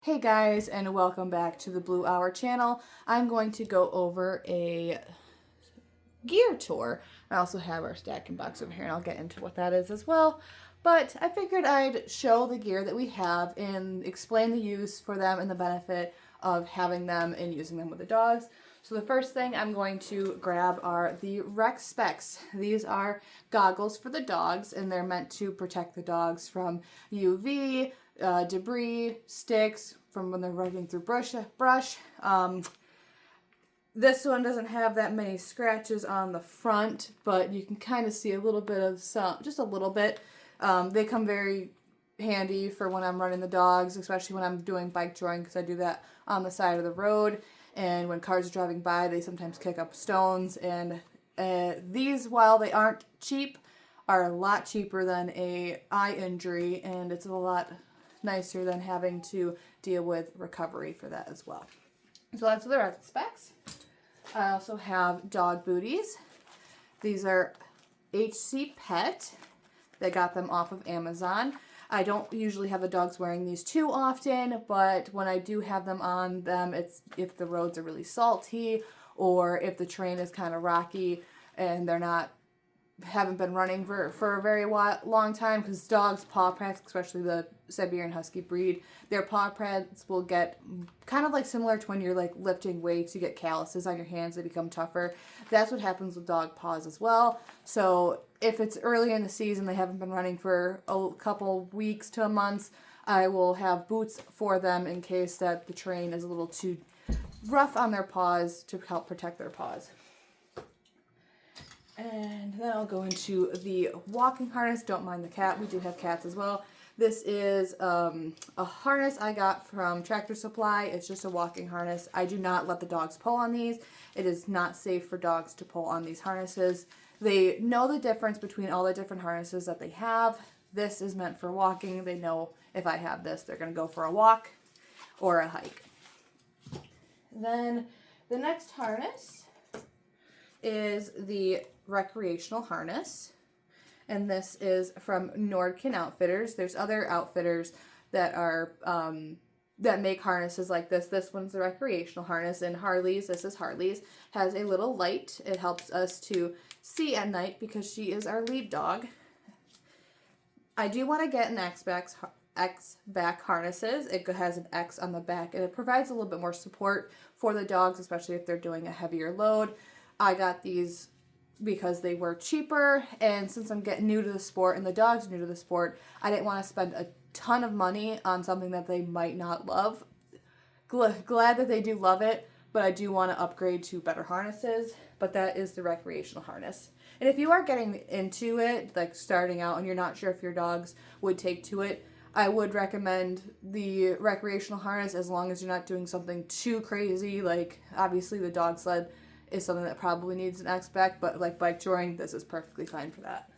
Hey guys, and welcome back to the Blue Hour channel. I'm going to go over a gear tour. I also have our stacking box over here, and I'll get into what that is as well. But I figured I'd show the gear that we have and explain the use for them and the benefit of having them and using them with the dogs. So the first thing I'm going to grab are the Rec Specs. These are goggles for the dogs, and they're meant to protect the dogs from UV, debris, sticks, from when they're running through brush. This one doesn't have that many scratches on the front, but you can kind of see a little bit of just a little bit. They come very handy for when I'm running the dogs, especially when I'm doing bike touring, because I do that on the side of the road. And when cars are driving by, they sometimes kick up stones. And these, while they aren't cheap, are a lot cheaper than a eye injury, and it's a lot nicer than having to deal with recovery for that as well. So that's the Rec Specs. I also have dog booties. These are HC Pet. They got them off of Amazon. I don't usually have the dogs wearing these too often, but when I do have them on them, it's if the roads are really salty or if the terrain is kind of rocky and haven't been running for a very long time, because dogs' paw prints, especially the Siberian Husky breed, their paw prints will get kind of like similar to when you're like lifting weights, you get calluses on your hands, they become tougher. That's what happens with dog paws as well. So if it's early in the season, they haven't been running for a couple weeks to a month, I will have boots for them in case that the terrain is a little too rough on their paws to help protect their paws. And then I'll go into the walking harness. Don't mind the cat. We do have cats as well. This is a harness I got from Tractor Supply. It's just a walking harness. I do not let the dogs pull on these. It is not safe for dogs to pull on these harnesses. They know the difference between all the different harnesses that they have. This is meant for walking. They know if I have this, they're going to go for a walk or a hike. Then the next harness is the recreational harness, and this is from Nordkin Outfitters. There's other outfitters that are that make harnesses like this. This one's the recreational harness, and Harley's, this is Harley's, has a little light. It helps us to see at night because she is our lead dog. I do want to get an X-back harnesses. It has an X on the back, and it provides a little bit more support for the dogs, especially if they're doing a heavier load. I got these because they were cheaper, and since I'm getting new to the sport and the dog's new to the sport, I didn't want to spend a ton of money on something that they might not love. Glad that they do love it, but I do want to upgrade to better harnesses, but that is the recreational harness. And if you are getting into it, like starting out, and you're not sure if your dogs would take to it, I would recommend the recreational harness as long as you're not doing something too crazy, like obviously the dog sled is something that probably needs an X-back, but like bike touring, this is perfectly fine for that.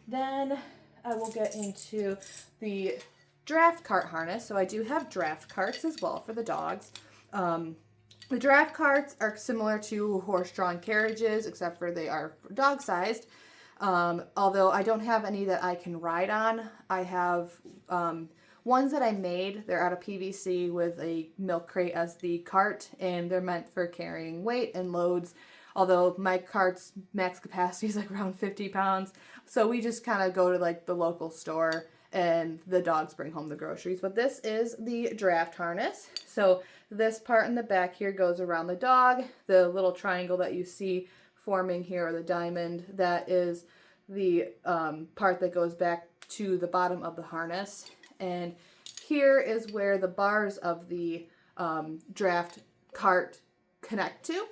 Then I will get into the draft cart harness. So I do have draft carts as well for the dogs. The draft carts are similar to horse-drawn carriages, except for they are dog-sized. Although I don't have any that I can ride on. I have ones that I made. They're out of PVC with a milk crate as the cart, and they're meant for carrying weight and loads. Although my cart's max capacity is like around 50 pounds. So we just kind of go to like the local store and the dogs bring home the groceries. But this is the draft harness. So this part in the back here goes around the dog. The little triangle that you see forming here, or the diamond, that is the part that goes back to the bottom of the harness. And here is where the bars of the draft cart connect to.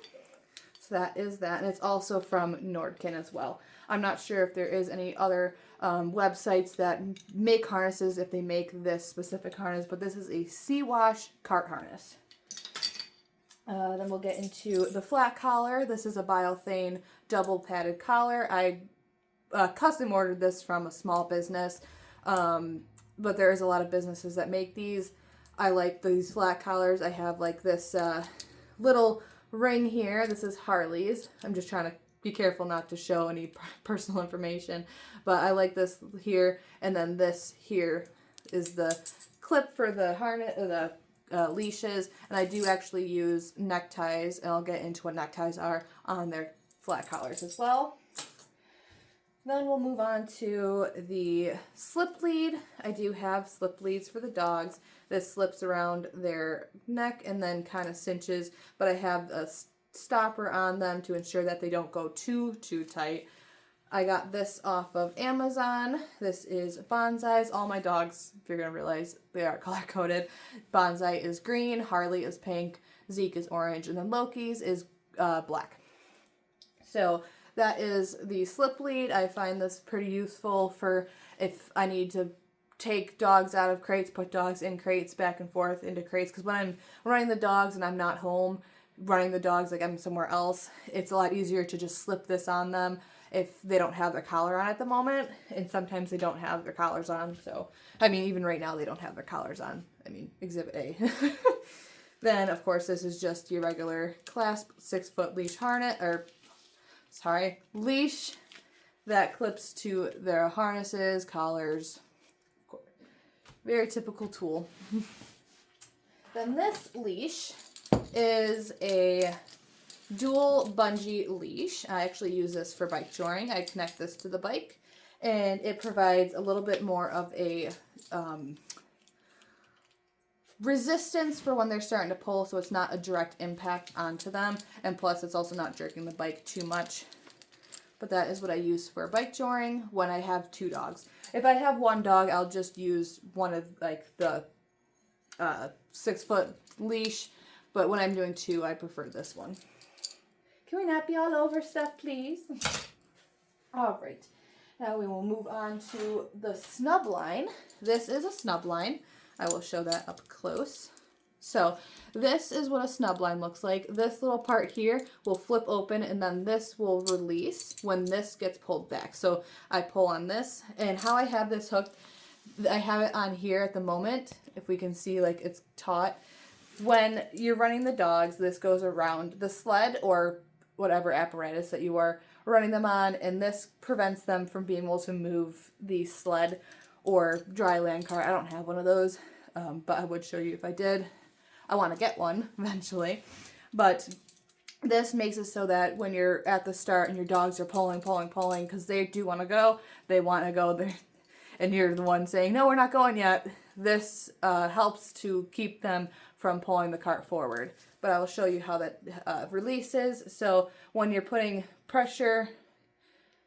So that is that. And it's also from Nordkin as well. I'm not sure if there is any other websites that make harnesses, if they make this specific harness, but this is a C-wash cart harness. Then we'll get into the flat collar. This is a Biothane double padded collar. I custom ordered this from a small business, but there is a lot of businesses that make these. I like these flat collars. I have like this little ring here. This is Harley's. I'm just trying to be careful not to show any personal information, but I like this here, and then this here is the clip for the harness, the leashes, and I do actually use neckties, and I'll get into what neckties are on their flat collars as well. Then we'll move on to the slip lead. I do have slip leads for the dogs. This slips around their neck and then kind of cinches, but I have a stopper on them to ensure that they don't go too tight. I got this off of Amazon. This is Bonsai's. All my dogs, if you're going to realize, they are color-coded. Bonsai is green, Harley is pink, Zeke is orange, and then Loki's is black. So that is the slip lead. I find this pretty useful for if I need to take dogs out of crates, put dogs in crates, back and forth into crates. Because when I'm running the dogs and I'm not home, running the dogs like I'm somewhere else, it's a lot easier to just slip this on them if they don't have their collar on at the moment. And sometimes they don't have their collars on. So, I mean, even right now they don't have their collars on. I mean, Exhibit A. Then, of course, this is just your regular clasp 6-foot leash harness, leash that clips to their harnesses, collars. Very typical tool. Then this leash is a dual bungee leash. I actually use this for bike touring. I connect this to the bike, and it provides a little bit more of a resistance for when they're starting to pull, so it's not a direct impact onto them, and plus it's also not jerking the bike too much. But that is what I use for bike touring when I have 2 dogs. If I have 1 dog, I'll just use one of like the 6-foot leash, but when I'm doing 2, I prefer this one. Can we not be all over stuff, please? All right. Now we will move on to the snub line. This is a snub line. I will show that up close. So this is what a snub line looks like. This little part here will flip open, and then this will release when this gets pulled back. So I pull on this, and how I have this hooked, I have it on here at the moment. If we can see, like, it's taut. When you're running the dogs, this goes around the sled or whatever apparatus that you are running them on, and this prevents them from being able to move the sled or dry land car. I don't have one of those, but I would show you if I did. I want to get one eventually. But this makes it so that when you're at the start and your dogs are pulling, because they do want to go, they want to go there, and you're the one saying, no, we're not going yet. This helps to keep them from pulling the cart forward. But I will show you how that releases. So when you're putting pressure,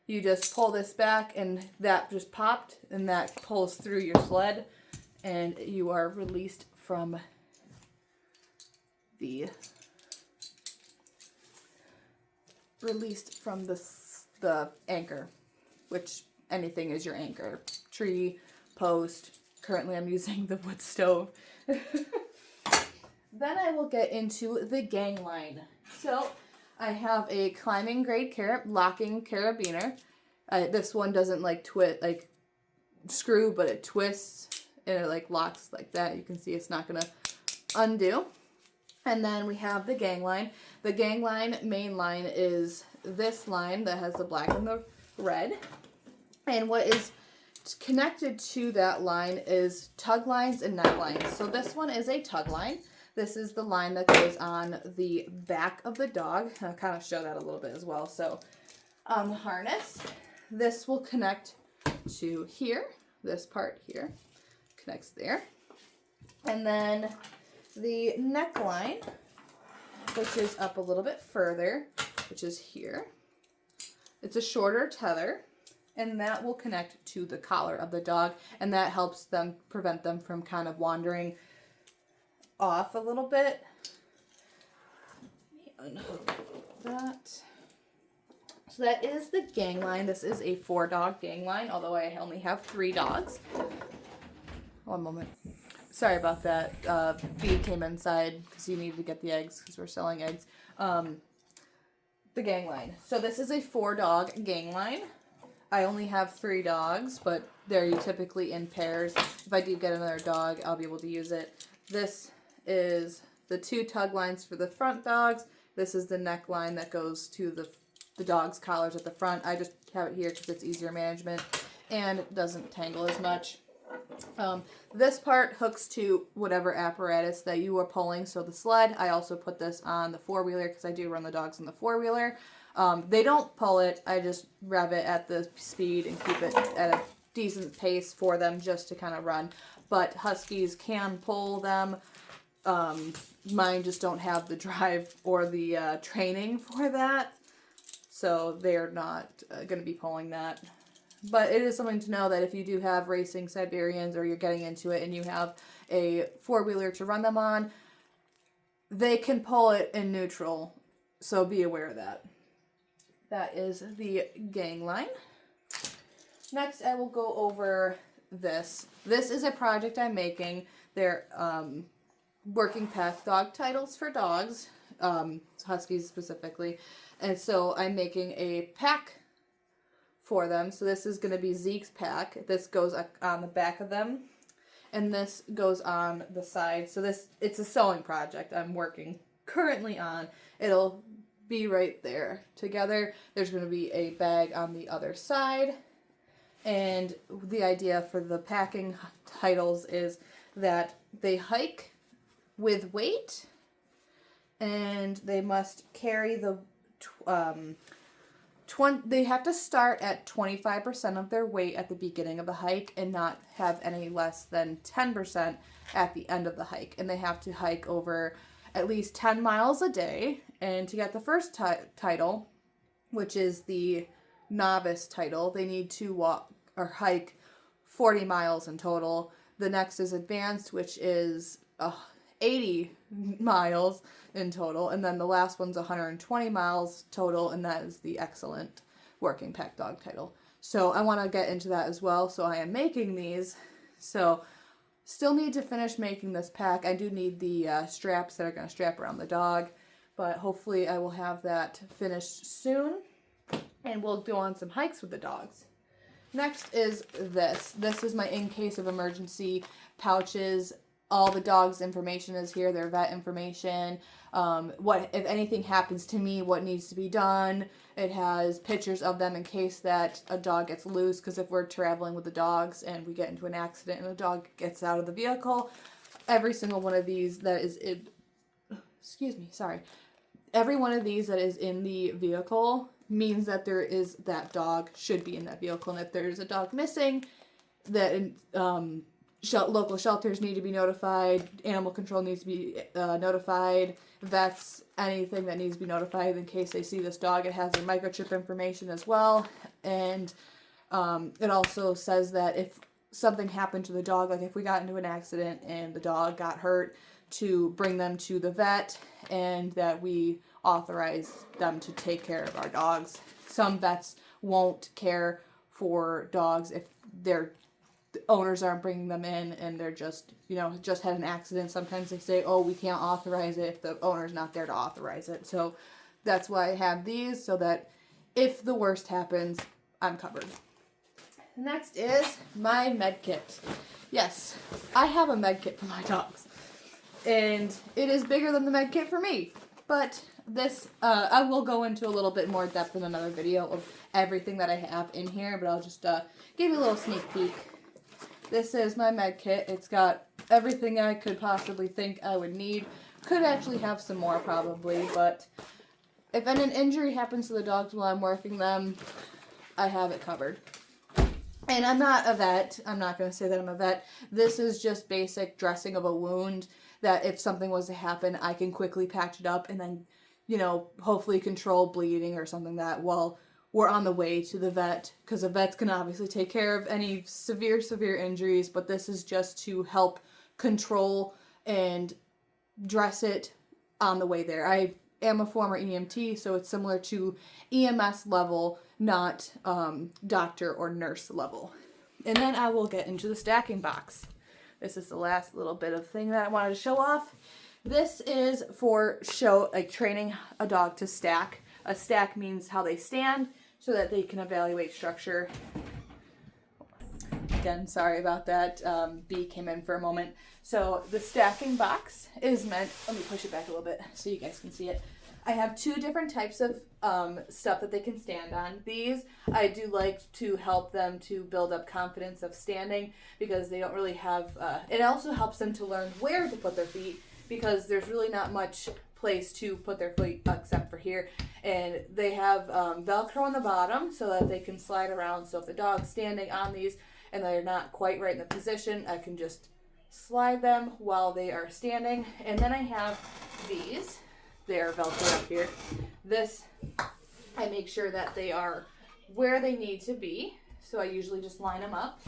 you just pull this back, and that just popped, and that pulls through your sled, and you are released from the anchor, which anything is your anchor. Tree, post. Currently I'm using the wood stove. Then I will get into the gang line. So I have a climbing grade locking carabiner. This one doesn't screw, but it twists and it locks like that. You can see it's not gonna undo. And then we have the gang line. The gang line main line is this line that has the black and the red. And what is connected to that line is tug lines and neck lines. So this one is a tug line. This is the line that goes on the back of the dog. I'll kind of show that a little bit as well. So on the harness, this will connect to here. This part here connects there. And then the neckline, which is up a little bit further, which is here. It's a shorter tether, and that will connect to the collar of the dog, and that helps them prevent them from kind of wandering off a little bit. Let me unhook that. So that is the gang line. This is a 4-dog gang line, although I only have 3 dogs. One moment. Sorry about that. Bee came inside because he needed to get the eggs because we're selling eggs. The gang line. So this is a 4-dog gang line. I only have 3 dogs, but they're typically in pairs. If I do get another dog, I'll be able to use it. This is the 2 tug lines for the front dogs. This is the neckline that goes to the dog's collars at the front. I just have it here because it's easier management and it doesn't tangle as much. This part hooks to whatever apparatus that you are pulling. So the sled, I also put this on the four-wheeler because I do run the dogs on the four-wheeler. They don't pull it. I just rev it at the speed and keep it at a decent pace for them just to kind of run. But Huskies can pull them. Mine just don't have the drive or the training for that. So they're not going to be pulling that. But it is something to know that if you do have racing Siberians or you're getting into it and you have a four-wheeler to run them on, they can pull it in neutral. So be aware of that. That is the gang line. Next, I will go over this. This is a project I'm making. They're working pack dog titles for dogs, Huskies specifically. And so I'm making a pack for them. So this is going to be Zeke's pack. This goes on the back of them, and this goes on the side. So it's a sewing project I'm working currently on. It'll be right there together. There's going to be a bag on the other side. And the idea for the packing titles is that they hike with weight, and they must carry the they have to start at 25% of their weight at the beginning of the hike and not have any less than 10% at the end of the hike. And they have to hike over at least 10 miles a day. And to get the first title, which is the novice title, they need to walk or hike 40 miles in total. The next is advanced, which is 80 miles in total, and then the last one's 120 miles total, and that is the excellent working pack dog title. So I want to get into that as well, so I am making these. So still need to finish making this pack. I do need the straps that are going to strap around the dog, but hopefully I will have that finished soon, and we'll go on some hikes with the dogs. Next is this. This is my in case of emergency pouches. All the dogs' information is here, their vet information, what if anything happens to me, what needs to be done. It has pictures of them in case that a dog gets loose, because if we're traveling with the dogs and we get into an accident and the dog gets out of the vehicle, every single one of these that is in, every one of these that is in the vehicle means that that dog should be in that vehicle. And if there's a dog missing, that local shelters need to be notified, animal control needs to be notified, vets, anything that needs to be notified in case they see this dog. It has their microchip information as well, and it also says that if something happened to the dog, like if we got into an accident and the dog got hurt, to bring them to the vet, and that we authorize them to take care of our dogs. Some vets won't care for dogs if their owners aren't bringing them in and they're just had an accident. Sometimes they say, oh, we can't authorize it if the owner's not there to authorize it. So that's why I have these, so that if the worst happens, I'm covered. Next is my med kit. Yes, I have a med kit for my dogs, and it is bigger than the med kit for me. But this, I will go into a little bit more depth in another video of everything that I have in here, but I'll just give you a little sneak peek. This is my med kit. It's got everything I could possibly think I would need. Could actually have some more probably, but if an injury happens to the dogs while I'm working them, I have it covered. And I'm not a vet. I'm not going to say that I'm a vet. This is just basic dressing of a wound that if something was to happen, I can quickly patch it up and then, hopefully control bleeding or something that while we're on the way to the vet, because the vet's can obviously take care of any severe injuries, but this is just to help control and dress it on the way there. I am a former EMT, so it's similar to EMS level, not doctor or nurse level. And then I will get into the stacking box. This is the last little bit of thing that I wanted to show off. This is for training a dog to stack. A stack means how they stand so that they can evaluate structure. Again, sorry about that. B came in for a moment. So the stacking box is meant, let me push it back a little bit so you guys can see it. I have two different types of stuff that they can stand on. These I do like to help them to build up confidence of standing because they don't really have, it also helps them to learn where to put their feet because there's really not much place to put their feet except for here. And they have Velcro on the bottom so that they can slide around. So if the dog's standing on these and they're not quite right in the position, I can just slide them while they are standing. And then I have these. They're Velcro up here. This, I make sure that they are where they need to be. So I usually just line them up,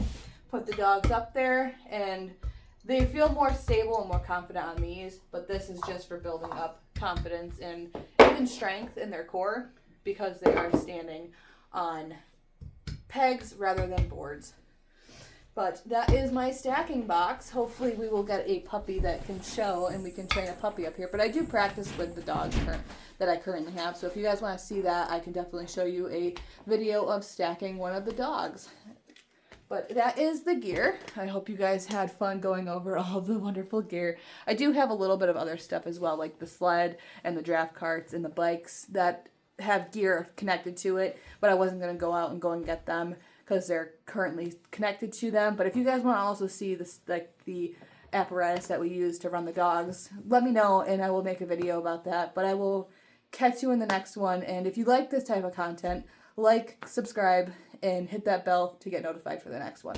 put the dogs up there, and they feel more stable and more confident on these. But this is just for building up confidence and even strength in their core because they are standing on pegs rather than boards. But that is my stacking box. Hopefully we will get a puppy that can show and we can train a puppy up here. But I do practice with the dogs that I currently have. So if you guys want to see that, I can definitely show you a video of stacking one of the dogs. But that is the gear. I hope you guys had fun going over all the wonderful gear. I do have a little bit of other stuff as well, like the sled and the draft carts and the bikes that have gear connected to it. But I wasn't going to go out and go and get them because they're currently connected to them. But if you guys want to also see this, like the apparatus that we use to run the dogs, let me know and I will make a video about that. But I will catch you in the next one. And if you like this type of content, like, subscribe, and hit that bell to get notified for the next one.